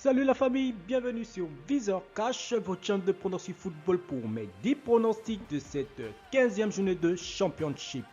Salut la famille, bienvenue sur Visor Cash, votre chaîne de pronostic football pour mes 10 pronostics de cette 15e journée de Championship.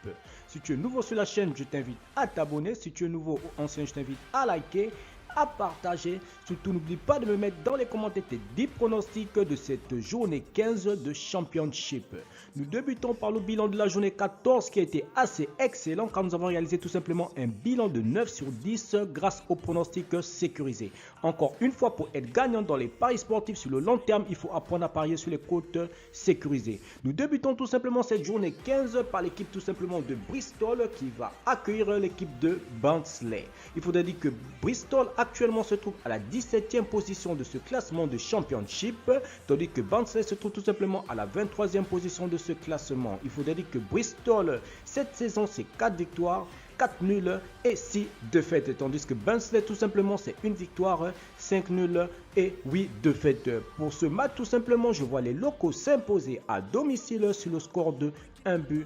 Si tu es nouveau sur la chaîne, je t'invite à t'abonner. Si tu es nouveau ou ancien, je t'invite à liker, à partager. Surtout, n'oublie pas de me mettre dans les commentaires tes 10 pronostics de cette journée 15 de Championship. Nous débutons par le bilan de la journée 14 qui a été assez excellent car nous avons réalisé tout simplement un bilan de 9 sur 10 grâce aux pronostics sécurisés. Encore une fois, pour être gagnant dans les paris sportifs sur le long terme, il faut apprendre à parier sur les cotes sécurisées. Nous débutons tout simplement cette journée 15 par l'équipe tout simplement de Bristol qui va accueillir l'équipe de Barnsley. Il faudrait dire que Bristol actuellement se trouve à la 17e position de ce classement de Championship, tandis que Barnsley se trouve tout simplement à la 23e position de ce classement. Il faudrait dire que Bristol, cette saison, c'est 4 victoires, 4 nuls et 6 défaites, tandis que Barnsley tout simplement c'est une victoire, 5 nuls et 8 défaites. Pour ce match tout simplement, je vois les locaux s'imposer à domicile sur le score de 1-0.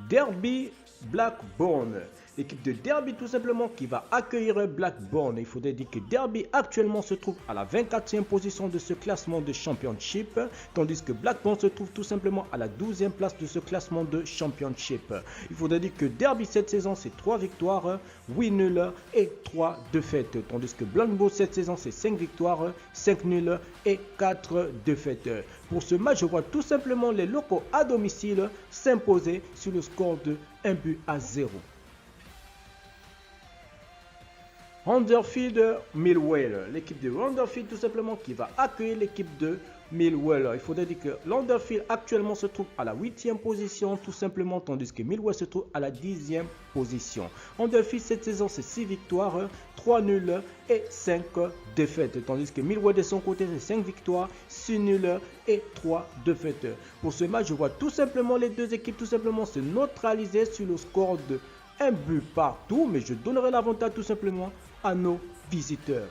Derby Blackburn. L'équipe de Derby tout simplement qui va accueillir Blackburn. Il faudrait dire que Derby actuellement se trouve à la 24e position de ce classement de Championship, tandis que Blackburn se trouve tout simplement à la 12e place de ce classement de Championship. Il faudrait dire que Derby cette saison c'est 3 victoires, 8 nuls et 3 défaites, tandis que Blackburn cette saison c'est 5 victoires, 5 nuls et 4 défaites. Pour ce match, je vois tout simplement les locaux à domicile s'imposer sur le score de 1-0. Huddersfield Millwall, l'équipe de Huddersfield tout simplement qui va accueillir l'équipe de Millwall. Il faudrait dire que Huddersfield actuellement se trouve à la 8e position tout simplement, tandis que Millwall se trouve à la 10e position. Huddersfield cette saison c'est 6 victoires, 3 nuls et 5 défaites, tandis que Millwall de son côté c'est 5 victoires, 6 nuls et 3 défaites. Pour ce match, je vois tout simplement les deux équipes tout simplement se neutraliser sur le score de 1 but partout, mais je donnerai l'avantage tout simplement à nos visiteurs.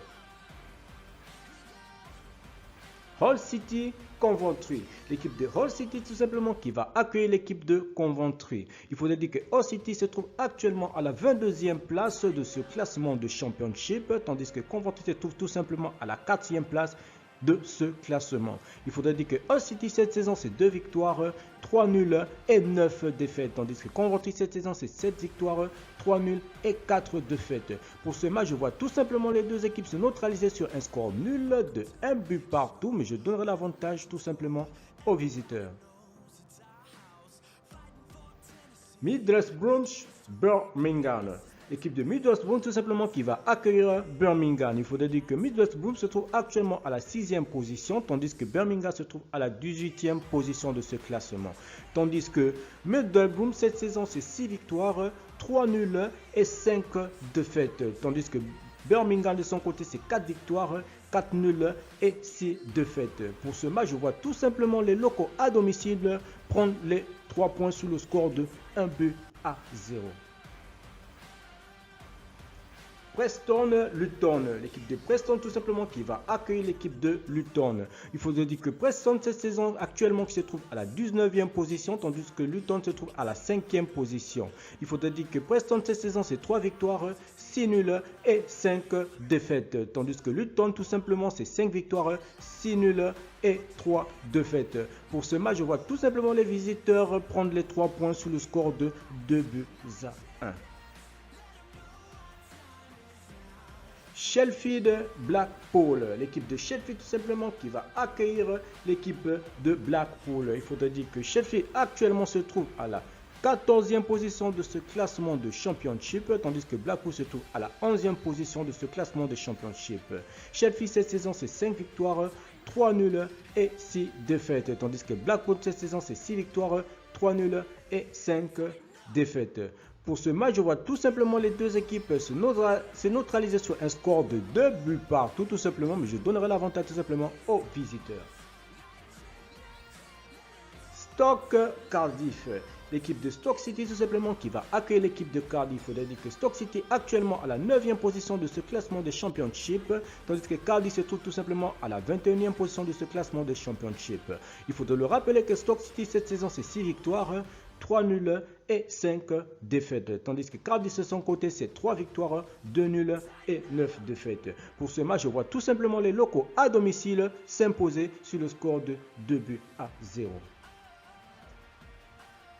Hull City Coventry, l'équipe de Hull City tout simplement qui va accueillir l'équipe de Coventry. Il faudrait dire que Hull City se trouve actuellement à la 22e place de ce classement de Championship, tandis que Coventry se trouve tout simplement à la 4e place de ce classement. Il faudrait dire que Hull City cette saison c'est 2 victoires, 3 nuls et 9 défaites, tandis que Coventry cette saison c'est 7 victoires, 3 nuls et 4 défaites. Pour ce match, je vois tout simplement les deux équipes se neutraliser sur un score nul de 1 but partout, mais je donnerai l'avantage tout simplement aux visiteurs. Middlesbrough Birmingham. L'équipe de Middlesbrough tout simplement qui va accueillir Birmingham. Il faudrait dire que Middlesbrough se trouve actuellement à la 6e position, tandis que Birmingham se trouve à la 18e position de ce classement. Tandis que Middlesbrough cette saison c'est 6 victoires, 3 nuls et 5 défaites, tandis que Birmingham de son côté c'est 4 victoires, 4 nuls et 6 défaites. Pour ce match, je vois tout simplement les locaux à domicile prendre les 3 points sur le score de 1-0. Preston Luton, l'équipe de Preston tout simplement qui va accueillir l'équipe de Luton. Il faut dire que Preston cette saison actuellement qui se trouve à la 19e position, tandis que Luton se trouve à la 5e position. Il faut dire que Preston cette saison c'est 3 victoires, 6 nuls et 5 défaites, tandis que Luton tout simplement c'est 5 victoires, 6 nuls et 3 défaites. Pour ce match, je vois tout simplement les visiteurs prendre les 3 points sous le score de 2-1. Sheffield Blackpool, l'équipe de Sheffield tout simplement qui va accueillir l'équipe de Blackpool. Il faudrait dire que Sheffield actuellement se trouve à la 14e position de ce classement de Championship, tandis que Blackpool se trouve à la 11e position de ce classement de Championship. Sheffield cette saison c'est 5 victoires, 3 nuls et 6 défaites, tandis que Blackpool cette saison c'est 6 victoires, 3 nuls et 5 défaites. Pour ce match, je vois tout simplement les deux équipes se neutraliser sur un score de 2 buts partout tout simplement, mais je donnerai l'avantage tout simplement aux visiteurs. Stoke Cardiff, l'équipe de Stoke City tout simplement qui va accueillir l'équipe de Cardiff. Il faudrait dire que Stoke City actuellement à la 9e position de ce classement des Championship, tandis que Cardiff se trouve tout simplement à la 21e position de ce classement des Championship. Il faudrait le rappeler que Stoke City cette saison c'est 6 victoires, 3 nuls et 5 défaites. Tandis que Cardiff de son côté, c'est 3 victoires, 2 nuls et 9 défaites. Pour ce match, je vois tout simplement les locaux à domicile s'imposer sur le score de 2-0.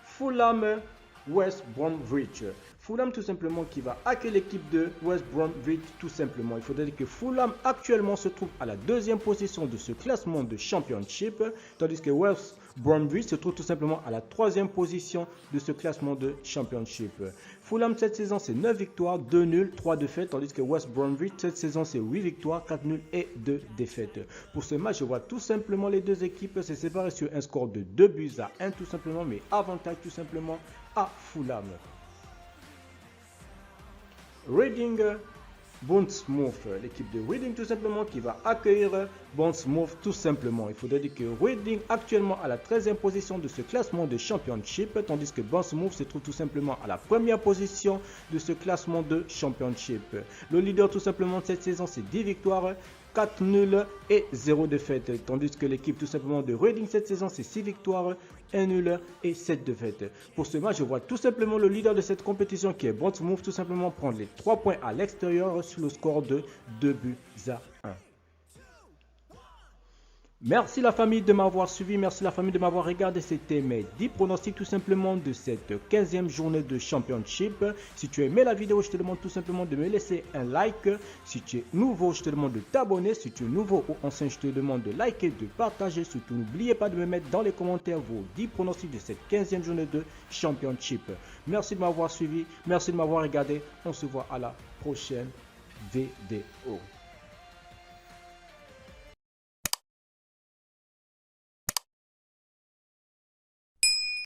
Fulham West Bromwich. Fulham tout simplement qui va accueillir l'équipe de West Bromwich tout simplement. Il faudrait dire que Fulham actuellement se trouve à la deuxième position de ce classement de Championship, tandis que West Bromwich se trouve tout simplement à la troisième position de ce classement de Championship. Fulham cette saison c'est 9 victoires, 2 nuls, 3 défaites, tandis que West Bromwich cette saison c'est 8 victoires, 4 nuls et 2 défaites. Pour ce match, je vois tout simplement les deux équipes se séparer sur un score de 2-1 tout simplement, mais avantage tout simplement à Fulham. Reading Bournemouth, l'équipe de Reading tout simplement qui va accueillir Bournemouth tout simplement. Il faudrait dire que Reading actuellement à la 13e position de ce classement de Championship, tandis que Bournemouth se trouve tout simplement à la première position de ce classement de Championship. Le leader tout simplement de cette saison c'est 10 victoires, 4 nuls et 0 défaites, tandis que l'équipe tout simplement de Reading cette saison c'est 6 victoires, 1 nul et 7 défaites. Pour ce match, je vois tout simplement le leader de cette compétition qui est Bournemouth tout simplement prendre les 3 points à l'extérieur sur le score de 2-1. Merci la famille de m'avoir suivi, merci la famille de m'avoir regardé. C'était mes 10 pronostics tout simplement de cette 15e journée de Championship. Si tu as aimé la vidéo, je te demande tout simplement de me laisser un like. Si tu es nouveau, je te demande de t'abonner. Si tu es nouveau ou ancien, je te demande de liker, de partager. Surtout, n'oubliez pas de me mettre dans les commentaires vos 10 pronostics de cette 15e journée de Championship. Merci de m'avoir suivi, merci de m'avoir regardé. On se voit à la prochaine vidéo.